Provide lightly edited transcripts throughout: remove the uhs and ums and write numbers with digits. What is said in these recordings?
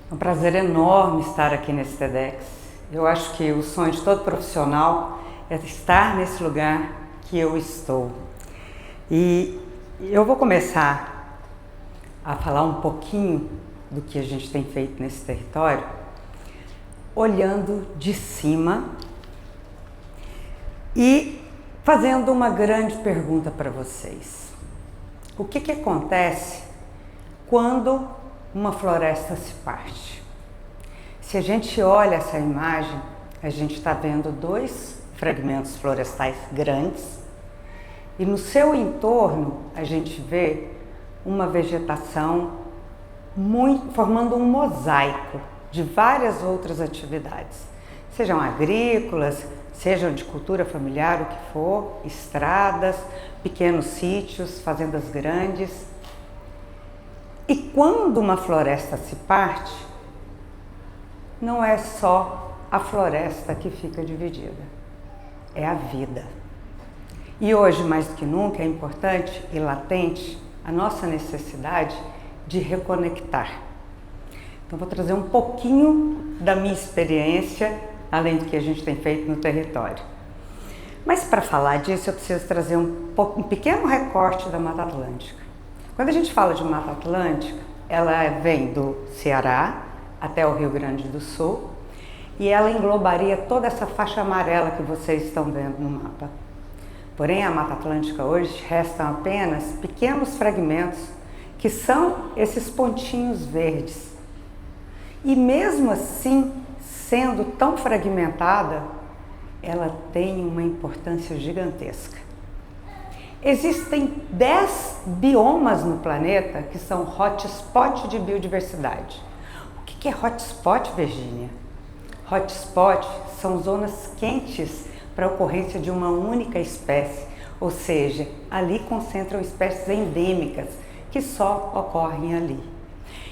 É um prazer enorme estar aqui nesse TEDx. Eu acho que o sonho de todo profissional é estar nesse lugar que eu estou. E eu vou começar a falar um pouquinho do que a gente tem feito nesse território, olhando de cima e fazendo uma grande pergunta para vocês. O que acontece quando uma floresta se parte? Se a gente olha essa imagem, a gente está vendo dois fragmentos florestais grandes e no seu entorno a gente vê uma vegetação formando um mosaico de várias outras atividades, sejam agrícolas, sejam de cultura familiar, o que for, estradas, pequenos sítios, fazendas grandes. E quando uma floresta se parte, não é só a floresta que fica dividida, é a vida. E hoje, mais do que nunca, é importante e latente a nossa necessidade de reconectar. Então, vou trazer um pouquinho da minha experiência, além do que a gente tem feito no território. Mas para falar disso, eu preciso trazer um pequeno recorte da Mata Atlântica. Quando a gente fala de Mata Atlântica, ela vem do Ceará até o Rio Grande do Sul e ela englobaria toda essa faixa amarela que vocês estão vendo no mapa. Porém, a Mata Atlântica hoje restam apenas pequenos fragmentos que são esses pontinhos verdes. E mesmo assim, sendo tão fragmentada, ela tem uma importância gigantesca. Existem 10 biomas no planeta que são hotspot de biodiversidade. O que é hotspot, Virgínia? Hotspot são zonas quentes para a ocorrência de uma única espécie, ou seja, ali concentram espécies endêmicas que só ocorrem ali.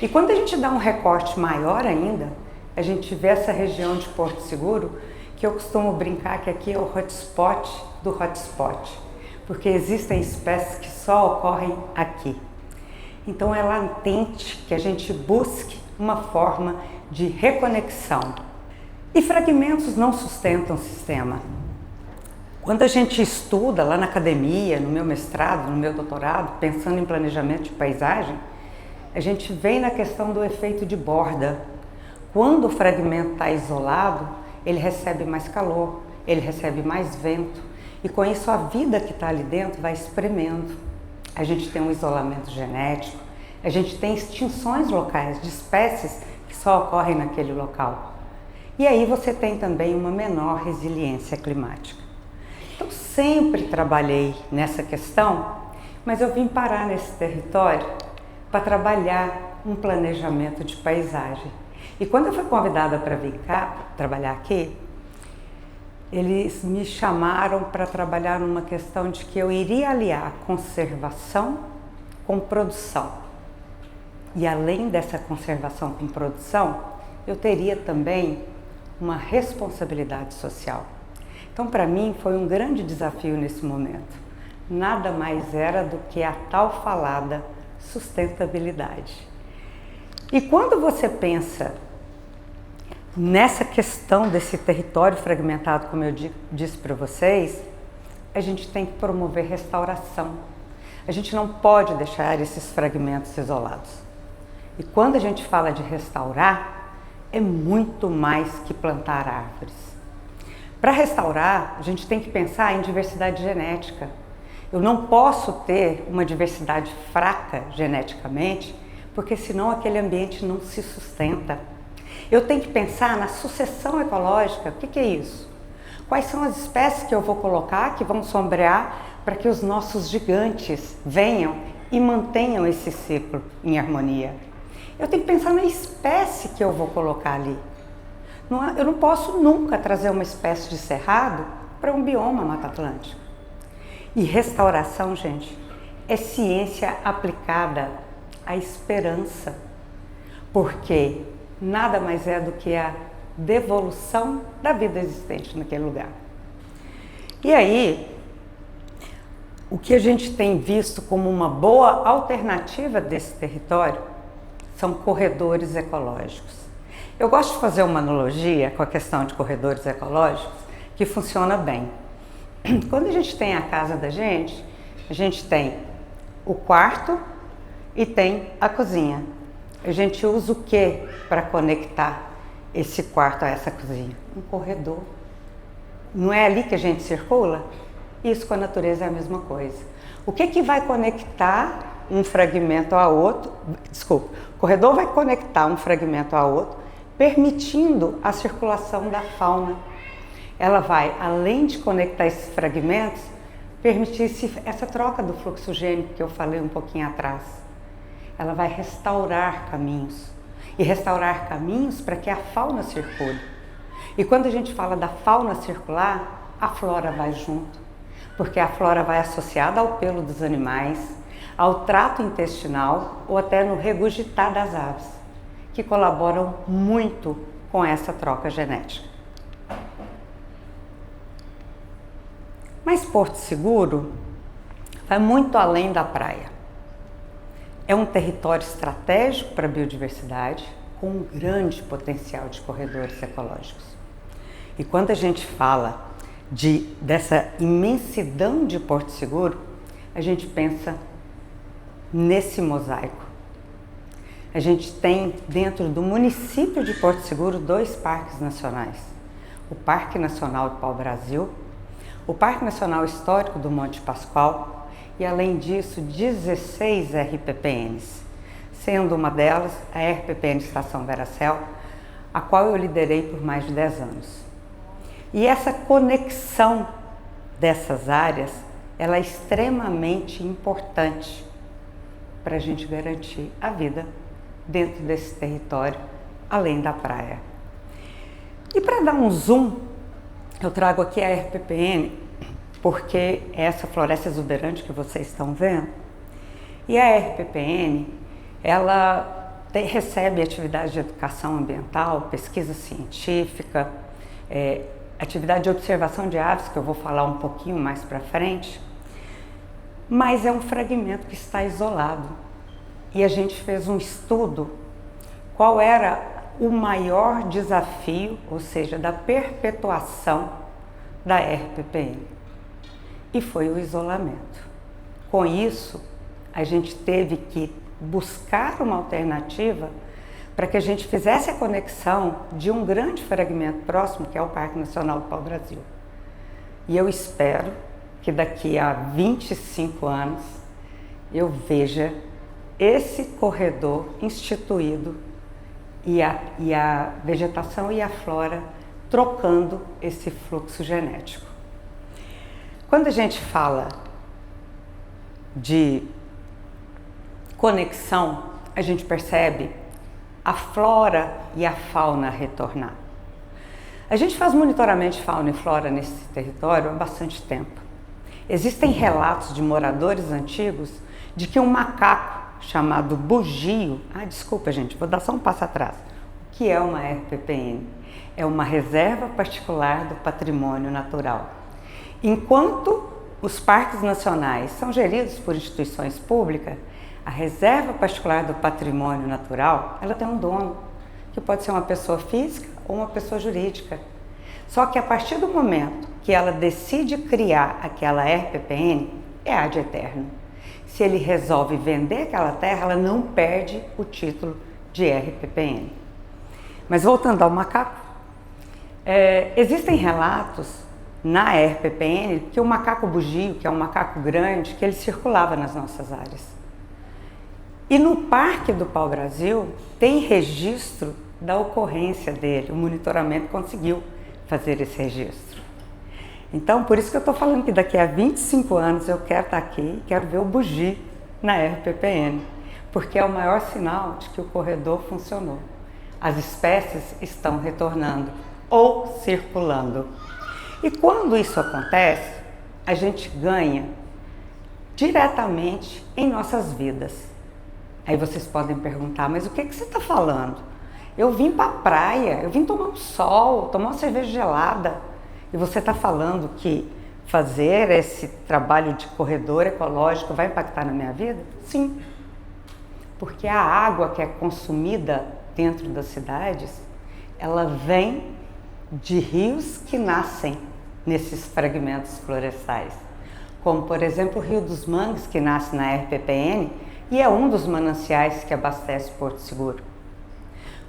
E quando a gente dá um recorte maior ainda, a gente vê essa região de Porto Seguro, que eu costumo brincar que aqui é o hotspot do hotspot, porque existem espécies que só ocorrem aqui. Então é latente que a gente busque uma forma de reconexão. E fragmentos não sustentam o sistema. Quando a gente estuda lá na academia, no meu mestrado, no meu doutorado, pensando em planejamento de paisagem, a gente vem na questão do efeito de borda. Quando o fragmento está isolado, ele recebe mais calor, ele recebe mais vento, e com isso a vida que está ali dentro vai espremendo. A gente tem um isolamento genético, a gente tem extinções locais de espécies que só ocorrem naquele local. E aí você tem também uma menor resiliência climática. Então sempre trabalhei nessa questão, mas eu vim parar nesse território para trabalhar um planejamento de paisagem. E quando eu fui convidada para vir cá, trabalhar aqui, eles me chamaram para trabalhar numa questão de que eu iria aliar conservação com produção. E além dessa conservação com produção, eu teria também uma responsabilidade social. Então, para mim, foi um grande desafio nesse momento. Nada mais era do que a tal falada sustentabilidade. E quando você pensa nessa questão desse território fragmentado, como eu disse para vocês, a gente tem que promover restauração. A gente não pode deixar esses fragmentos isolados. E quando a gente fala de restaurar, é muito mais que plantar árvores. Para restaurar, a gente tem que pensar em diversidade genética. Eu não posso ter uma diversidade fraca geneticamente, porque senão aquele ambiente não se sustenta. Eu tenho que pensar na sucessão ecológica. O que é isso? Quais são as espécies que eu vou colocar, que vão sombrear, para que os nossos gigantes venham e mantenham esse ciclo em harmonia? Eu tenho que pensar na espécie que eu vou colocar ali. Eu não posso nunca trazer uma espécie de cerrado para um bioma Mata Atlântica. E restauração, gente, é ciência aplicada à esperança, porque nada mais é do que a devolução da vida existente naquele lugar. E aí, o que a gente tem visto como uma boa alternativa desse território são corredores ecológicos. Eu gosto de fazer uma analogia com a questão de corredores ecológicos que funciona bem. Quando a gente tem a casa da gente, a gente tem o quarto e tem a cozinha. A gente usa o que para conectar esse quarto a essa cozinha? Um corredor. Não é ali que a gente circula? Isso com a natureza é a mesma coisa. O que vai conectar um fragmento a outro? Desculpa, o corredor vai conectar um fragmento a outro, permitindo a circulação da fauna. Ela vai, além de conectar esses fragmentos, permitir essa troca do fluxo gênico que eu falei um pouquinho atrás. Ela vai restaurar caminhos. E restaurar caminhos para que a fauna circule. E quando a gente fala da fauna circular, a flora vai junto. Porque a flora vai associada ao pelo dos animais, ao trato intestinal ou até no regurgitar das aves, que colaboram muito com essa troca genética. Mas Porto Seguro vai muito além da praia. É um território estratégico para a biodiversidade, com um grande potencial de corredores ecológicos. E quando a gente fala dessa imensidão de Porto Seguro, a gente pensa nesse mosaico. A gente tem dentro do município de Porto Seguro 2 parques nacionais. O Parque Nacional do Pau-Brasil, o Parque Nacional Histórico do Monte Pascoal e, além disso, 16 RPPNs, sendo uma delas a RPPN Estação Veracel, a qual eu liderei por mais de 10 anos. E essa conexão dessas áreas, ela é extremamente importante para a gente garantir a vida dentro desse território, além da praia. E para dar um zoom, eu trago aqui a RPPN, porque é essa floresta exuberante que vocês estão vendo. E a RPPN, ela recebe atividade de educação ambiental, pesquisa científica, atividade de observação de aves, que eu vou falar um pouquinho mais para frente, mas é um fragmento que está isolado. E a gente fez um estudo qual era o maior desafio, ou seja, da perpetuação da RPPN. E foi o isolamento. Com isso, a gente teve que buscar uma alternativa para que a gente fizesse a conexão de um grande fragmento próximo, que é o Parque Nacional do Pau-Brasil. E eu espero que daqui a 25 anos eu veja esse corredor instituído e a vegetação e a flora trocando esse fluxo genético. Quando a gente fala de conexão, a gente percebe a flora e a fauna retornar. A gente faz monitoramento de fauna e flora nesse território há bastante tempo. Existem relatos de moradores antigos de que um macaco chamado bugio, desculpa gente, vou dar só um passo atrás. O que é uma RPPN? É uma reserva particular do patrimônio natural. Enquanto os parques nacionais são geridos por instituições públicas, a reserva particular do patrimônio natural, ela tem um dono, que pode ser uma pessoa física ou uma pessoa jurídica. Só que a partir do momento que ela decide criar aquela RPPN, é ad eterno. Se ele resolve vender aquela terra, ela não perde o título de RPPN. Mas voltando ao macaco, existem relatos na RPPN que o macaco bugio, que é um macaco grande, que ele circulava nas nossas áreas. E no Parque do Pau-Brasil tem registro da ocorrência dele, o monitoramento conseguiu fazer esse registro. Então, por isso que eu estou falando que daqui a 25 anos eu quero estar aqui, quero ver o bugi na RPPN, porque é o maior sinal de que o corredor funcionou. As espécies estão retornando ou circulando. E quando isso acontece, a gente ganha diretamente em nossas vidas. Aí vocês podem perguntar, mas o que você está falando? Eu vim para a praia, eu vim tomar um sol, tomar uma cerveja gelada. E você está falando que fazer esse trabalho de corredor ecológico vai impactar na minha vida? Sim. Porque a água que é consumida dentro das cidades, ela vem de rios que nascem nesses fragmentos florestais. Como, por exemplo, o Rio dos Mangues, que nasce na RPPN e é um dos mananciais que abastece Porto Seguro.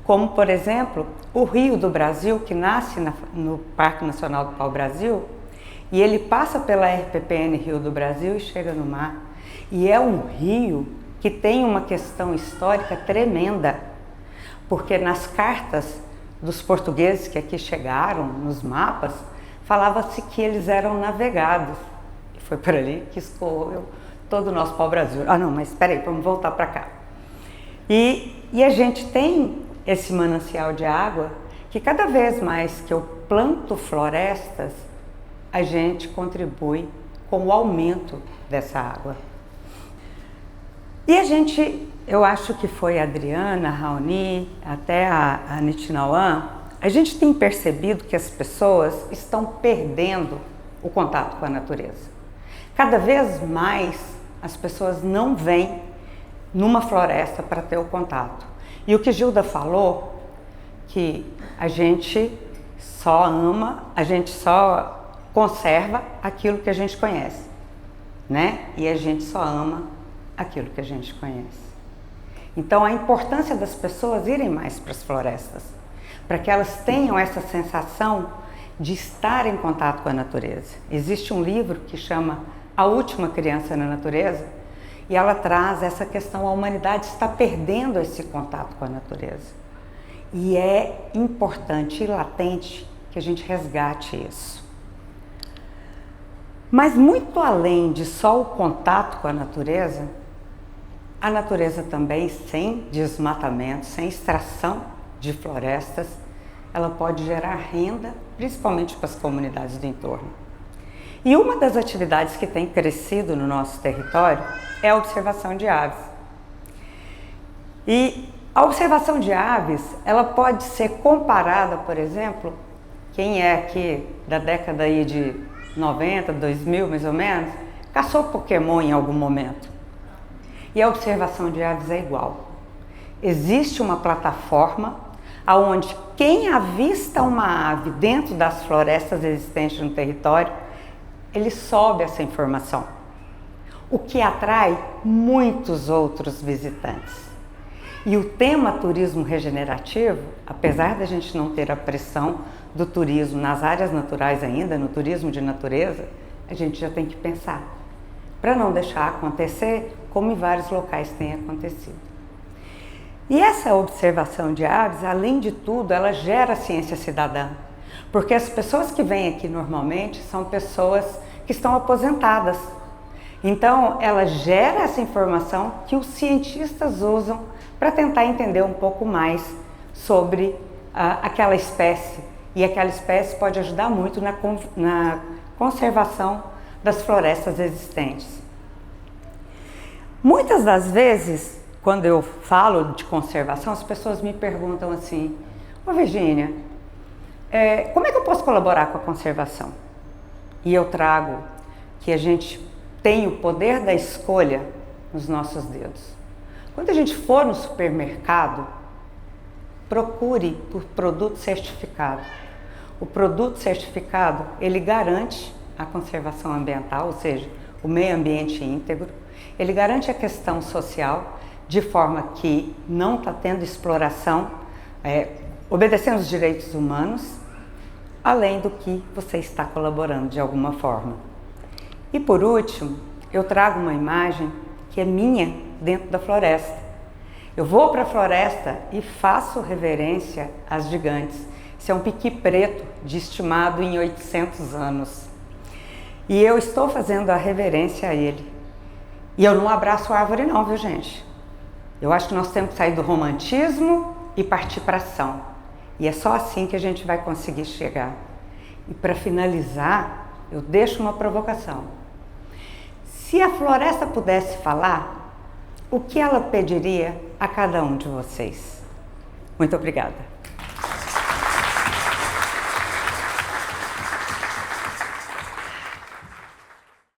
Como, por exemplo, o Rio do Brasil, que nasce no Parque Nacional do Pau-Brasil, e ele passa pela RPPN Rio do Brasil e chega no mar. E é um rio que tem uma questão histórica tremenda, porque nas cartas dos portugueses que aqui chegaram, nos mapas, falava-se que eles eram navegados. E foi por ali que escorreu todo o nosso pau-brasil. Ah não, mas espera aí, vamos voltar para cá. E a gente tem esse manancial de água que cada vez mais que eu planto florestas, a gente contribui com o aumento dessa água. E a gente, eu acho que foi a Adriana, a Raoni, até a Nitinauã, a gente tem percebido que as pessoas estão perdendo o contato com a natureza. Cada vez mais as pessoas não vêm numa floresta para ter o contato. E o que Gilda falou, que a gente só ama, a gente só conserva aquilo que a gente conhece, né? E a gente só ama aquilo que a gente conhece. Então, a importância das pessoas irem mais para as florestas, para que elas tenham essa sensação de estar em contato com a natureza. Existe um livro que chama A Última Criança na Natureza, e ela traz essa questão, a humanidade está perdendo esse contato com a natureza. E é importante e latente que a gente resgate isso. Mas muito além de só o contato com a natureza também, sem desmatamento, sem extração de florestas, ela pode gerar renda, principalmente para as comunidades do entorno. E uma das atividades que tem crescido no nosso território é a observação de aves. E a observação de aves, ela pode ser comparada, por exemplo, quem é aqui da década aí de 90, 2000 mais ou menos, caçou Pokémon em algum momento. E a observação de aves é igual. Existe uma plataforma onde quem avista uma ave dentro das florestas existentes no território, ele sobe essa informação, o que atrai muitos outros visitantes. E o tema turismo regenerativo, apesar da gente não ter a pressão do turismo nas áreas naturais ainda, no turismo de natureza, a gente já tem que pensar, para não deixar acontecer como em vários locais tem acontecido. E essa observação de aves, além de tudo, ela gera ciência cidadã, porque as pessoas que vêm aqui normalmente são pessoas que estão aposentadas. Então, ela gera essa informação que os cientistas usam para tentar entender um pouco mais sobre aquela espécie. E aquela espécie pode ajudar muito na conservação das florestas existentes. Muitas das vezes, quando eu falo de conservação, as pessoas me perguntam assim: ô Virgínia, como é que eu posso colaborar com a conservação? E eu trago que a gente tem o poder da escolha nos nossos dedos. Quando a gente for no supermercado, procure por produto certificado. O produto certificado, ele garante a conservação ambiental, ou seja, o meio ambiente íntegro. Ele garante a questão social, de forma que não está tendo exploração, obedecendo os direitos humanos, além do que você está colaborando de alguma forma. E por último, eu trago uma imagem que é minha dentro da floresta. Eu vou para a floresta e faço reverência às gigantes. Esse é um piqui preto, de estimado em 800 anos. E eu estou fazendo a reverência a ele. E eu não abraço a árvore não, viu gente? Eu acho que nós temos que sair do romantismo e partir para a ação. E é só assim que a gente vai conseguir chegar. E para finalizar, eu deixo uma provocação. Se a floresta pudesse falar, o que ela pediria a cada um de vocês? Muito obrigada.